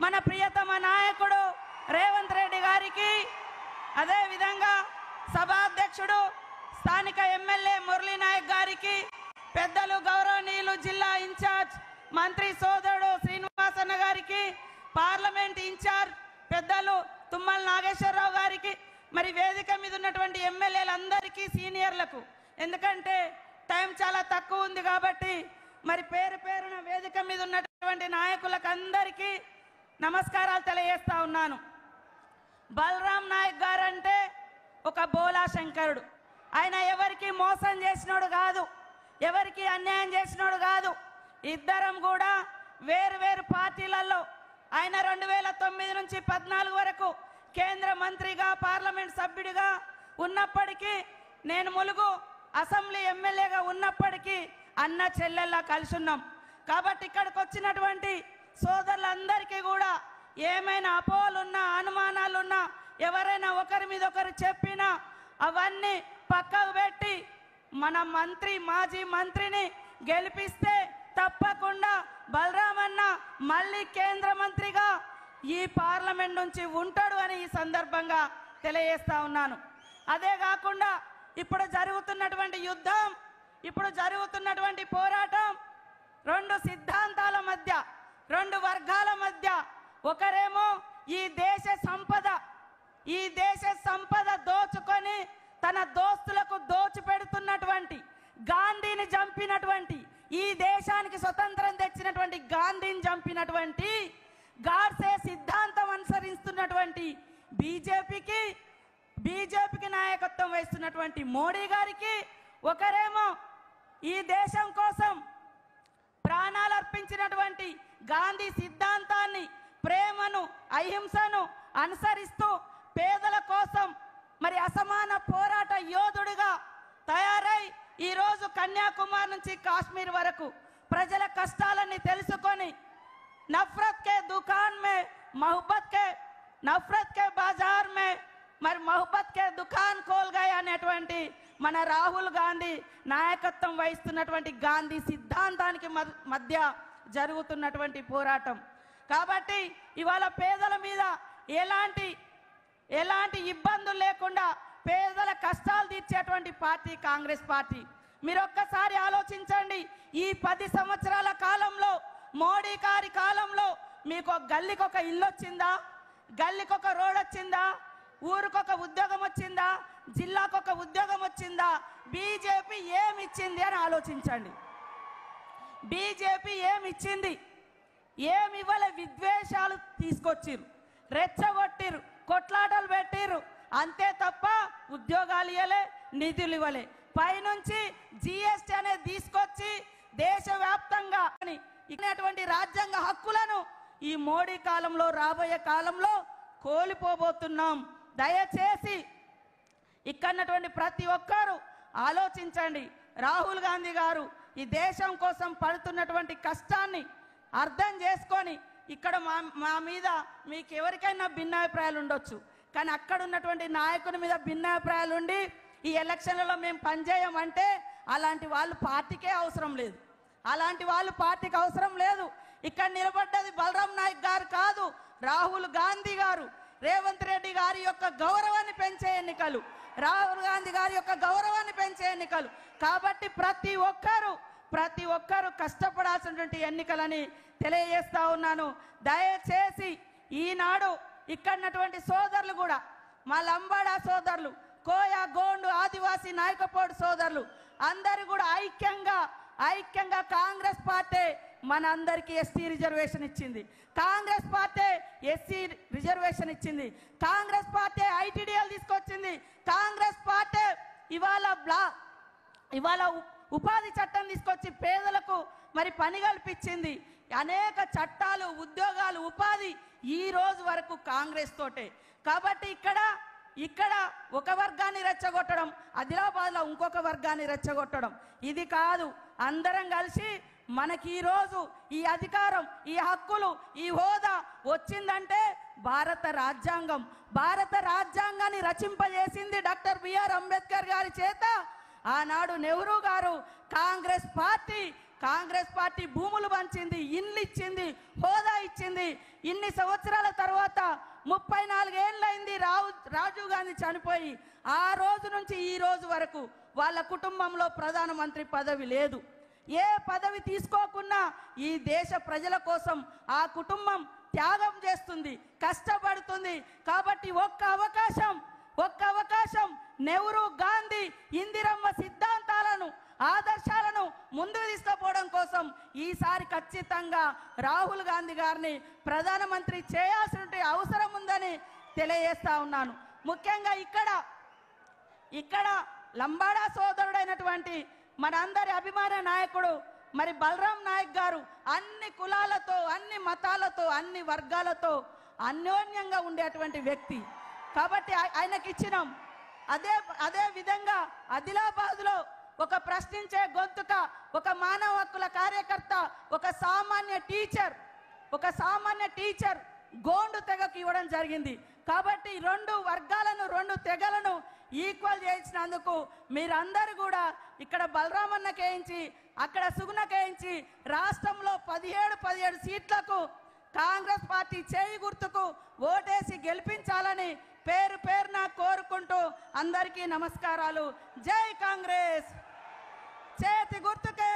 మన ప్రియతమ నాయకుడు రేవంత్ రెడ్డి గారికి, అదే విధంగా సభాధ్యక్షుడు స్థానిక ఎమ్మెల్యే మురళీ నాయక్ గారికి, పెద్దలు గౌరవనీయులు జిల్లా ఇన్ఛార్జ్ మంత్రి సోదరుడు శ్రీనివాసన్న గారికి, పార్లమెంట్ ఇన్ఛార్జ్ పెద్దలు తుమ్మల నాగేశ్వరరావు గారికి, మరి వేదిక మీద ఉన్నటువంటి ఎమ్మెల్యేలందరికీ, సీనియర్లకు, ఎందుకంటే టైం చాలా తక్కువ ఉంది కాబట్టి మరి పేరు పేరున వేదిక మీద ఉన్నటువంటి నాయకులకు అందరికీ నమస్కారాలు తెలియజేస్తా ఉన్నాను. బలరాం నాయక్ గారు అంటే ఒక బోలా శంకరుడు. ఆయన ఎవరికి మోసం చేసినోడు కాదు, ఎవరికి అన్యాయం చేసినోడు కాదు. ఇద్దరం కూడా వేరు వేరు పార్టీలలో ఆయన 2009 నుంచి 14 వరకు కేంద్ర మంత్రిగా, పార్లమెంట్ సభ్యుడిగా ఉన్నప్పటికీ, నేను ములుగు అసెంబ్లీ ఎమ్మెల్యేగా ఉన్నప్పటికీ అన్న చెల్లెల్లా కలిసి ఉన్నాం. కాబట్టి ఇక్కడికి వచ్చినటువంటి సోదరులందరికీ కూడా ఏమైనా అపోహలున్నా, అనుమానాలున్నా, ఎవరైనా ఒకరి మీద ఒకరు చెప్పినా అవన్నీ పక్కకు పెట్టి మన మంత్రి, మాజీ మంత్రిని గెలిపిస్తే తప్పకుండా బలరామన్న మళ్ళీ కేంద్ర మంత్రిగా ఈ పార్లమెంట్ నుంచి ఉంటాడు అని ఈ సందర్భంగా తెలియజేస్తా ఉన్నాను. అదే కాకుండా ఇప్పుడు జరుగుతున్నటువంటి యుద్ధం, ఇప్పుడు జరుగుతున్నటువంటి పోరాటం రెండు సిద్ధాంతాల మధ్య, రెండు వర్గాల మధ్య. ఒకరేమో ఈ దేశ సంపద దోచుకొని తన దోస్తులకు దోచిపెడుతున్నటువంటి, గాంధీని చంపినటువంటి, ఈ దేశానికి స్వతంత్రం తెచ్చినటువంటి గాంధీని చంపినటువంటి, గాడ్సే సిద్ధాంతం అనుసరిస్తున్నటువంటి బీజేపీకి నాయకత్వం వహిస్తున్నటువంటి మోడీ గారికి, ఒకరేమో ఈ దేశం కోసం ప్రాణాలు అర్పించినటువంటి గాంధీ సిద్ధాంతాన్ని, ప్రేమను, అహింసను అనుసరిస్తూ పేదల కోసం మరి అసమాన పోరాట యోధుడిగా తయారై ఈరోజు కన్యాకుమారి నుంచి కాశ్మీర్ వరకు ప్రజల కష్టాలని తెలుసుకొని నఫరత్ కే దుకాన్ మే నఫరత్ కే బాజార్ మే మరి మొహబ్బత్ కే దుకాన్ కోల్ గయా అనేటువంటి మన రాహుల్ గాంధీ నాయకత్వం వహిస్తున్నటువంటి గాంధీ సిద్ధాంతానికి మధ్య జరుగుతున్నటువంటి పోరాటం. కాబట్టి ఇవాళ పేదల మీద ఎలాంటి ఇబ్బందులు లేకుండా పేదల కష్టాలు తీర్చేటువంటి పార్టీ కాంగ్రెస్ పార్టీ. మీరు ఒక్కసారి ఆలోచించండి, ఈ 10 సంవత్సరాల కాలంలో, మోడీ గారి కాలంలో మీకు గల్లీకి ఒక ఇల్లు వచ్చిందా? గల్లీకి ఒక రోడ్ వచ్చిందా? ఊరికొక ఉద్యోగం వచ్చిందా? జిల్లాకు ఒక ఉద్యోగం వచ్చిందా? బీజేపీ ఏమిచ్చింది అని ఆలోచించండి. బీజేపీ ఏమిచ్చింది? ఏమివ్వలే. విద్వేషాలు తీసుకొచ్చిర్రు, రెచ్చగొట్టిర్రు, కొట్లాటలు పెట్టిర్రు, అంతే తప్ప ఉద్యోగాలు ఇవ్వలే, నిధులు ఇవ్వలే. పైనుంచి జిఎస్టీ అనేది తీసుకొచ్చి దేశవ్యాప్తంగా ఇచ్చినటువంటి రాజ్యాంగ హక్కులను ఈ మోడీ కాలంలో, రాబోయే కాలంలో కోల్పోబోతున్నాం. దయచేసి ఇక్కడున్నటువంటి ప్రతి ఒక్కరూ ఆలోచించండి. రాహుల్ గాంధీ గారు ఈ దేశం కోసం పడుతున్నటువంటి కష్టాన్ని అర్థం చేసుకొని, ఇక్కడ మా మీద మీకు ఎవరికైనా భిన్నాభిప్రాయాలు ఉండొచ్చు, కానీ అక్కడ ఉన్నటువంటి నాయకుని మీద భిన్నాభిప్రాయాలు ఉండి ఈ ఎలక్షన్లలో మేము పనిచేయమంటే అలాంటి వాళ్ళు పార్టీకే అవసరం లేదు, అలాంటి వాళ్ళు పార్టీకి అవసరం లేదు. ఇక్కడ నిలబడ్డది బలరాం నాయక్ గారు కాదు, రాహుల్ గాంధీ గారు. రేవంత్ రెడ్డి గారి యొక్క గౌరవాన్ని పెంచే ఎన్నికలు, రాహుల్ గాంధీ గారి యొక్క గౌరవాన్ని పెంచే ఎన్నికలు. కాబట్టి ప్రతి ఒక్కరూ కష్టపడాల్సినటువంటి ఎన్నికలని తెలియజేస్తా ఉన్నాను. దయచేసి ఈనాడు ఇక్కడున్నటువంటి సోదరులు కూడా, మా లంబాడా సోదరులు, కోయ, గోండు, ఆదివాసీ నాయకపోడు సోదరులు అందరూ కూడా ఐక్యంగా కాంగ్రెస్ పార్టీ మనందరికీ ఎస్టీ రిజర్వేషన్ ఇచ్చింది, కాంగ్రెస్ పార్టీ ఎస్సీ రిజర్వేషన్ ఇచ్చింది, కాంగ్రెస్ పార్టీ ఐటీడీఎల్ తీసుకొచ్చింది, కాంగ్రెస్ పార్టీ ఇవాళ ఉపాధి చట్టం తీసుకొచ్చి పేదలకు మరి పని కల్పించింది. అనేక చట్టాలు, ఉద్యోగాలు, ఉపాధి ఈ రోజు వరకు కాంగ్రెస్ తోటే. కాబట్టి ఇక్కడ ఒక వర్గాన్ని రెచ్చగొట్టడం, ఆదిలాబాద్లో ఇంకొక వర్గాన్ని రెచ్చగొట్టడం ఇది కాదు. అందరం కలిసి మనకి ఈరోజు ఈ అధికారం, ఈ హక్కులు, ఈ హోదా వచ్చిందంటే భారత రాజ్యాంగాన్ని రచింపజేసింది డాక్టర్ బిఆర్ అంబేద్కర్ గారి చేత. ఆనాడు నెహ్రూ గారు కాంగ్రెస్ పార్టీ భూములు పంచింది, ఇండ్లు ఇచ్చింది, హోదా ఇచ్చింది. ఇన్ని సంవత్సరాల తర్వాత 34 ఏళ్ళైంది రాజీవ్ గాంధీ చనిపోయి. ఆ రోజు నుంచి ఈ రోజు వరకు వాళ్ళ కుటుంబంలో ప్రధానమంత్రి పదవి లేదు. ఏ పదవి తీసుకోకున్నా ఈ దేశ ప్రజల కోసం ఆ కుటుంబం త్యాగం చేస్తుంది, కష్టపడుతుంది. కాబట్టి ఒక్క అవకాశం నెహ్రూ, గాంధీ, ఇందిరమ్మ సిద్ధాంతాలను, ఆదర్శాలను ముందుకు తీసుకుపోవడం కోసం ఈసారి ఖచ్చితంగా రాహుల్ గాంధీ గారిని ప్రధానమంత్రి చేయాల్సిన అవసరం ఉందని తెలియజేస్తా ఉన్నాను. ముఖ్యంగా ఇక్కడ లంబాడా సోదరుడైనటువంటి మనందరి అభిమాన నాయకుడు మరి బలరాం నాయక్ గారు అన్ని కులాలతో, అన్ని మతాలతో, అన్ని వర్గాలతో అన్యోన్యంగా ఉండేటువంటి వ్యక్తి. కాబట్టి ఆయనకి ఇచ్చినాం. అదే విధంగా ఆదిలాబాద్లో ఒక ప్రశ్నించే గొంతుక, ఒక మానవ హక్కుల కార్యకర్త, ఒక సామాన్య టీచర్ గోండు తెగకు ఇవ్వడం జరిగింది. కాబట్టి 2 వర్గాలను, 2 తెగలను ఈక్వల్ చేయించినందుకు మీరందరూ కూడా ఇక్కడ బలరామన్నకేయించి, అక్కడ సుగుణకేయించి రాష్ట్రంలో 17 సీట్లకు కాంగ్రెస్ పార్టీ చేయి గుర్తుకు ఓటేసి గెలిపించాలని పేరున కోరుకుంటూ అందరికీ నమస్కారాలు. జై కాంగ్రెస్. చేతి గుర్తుకే.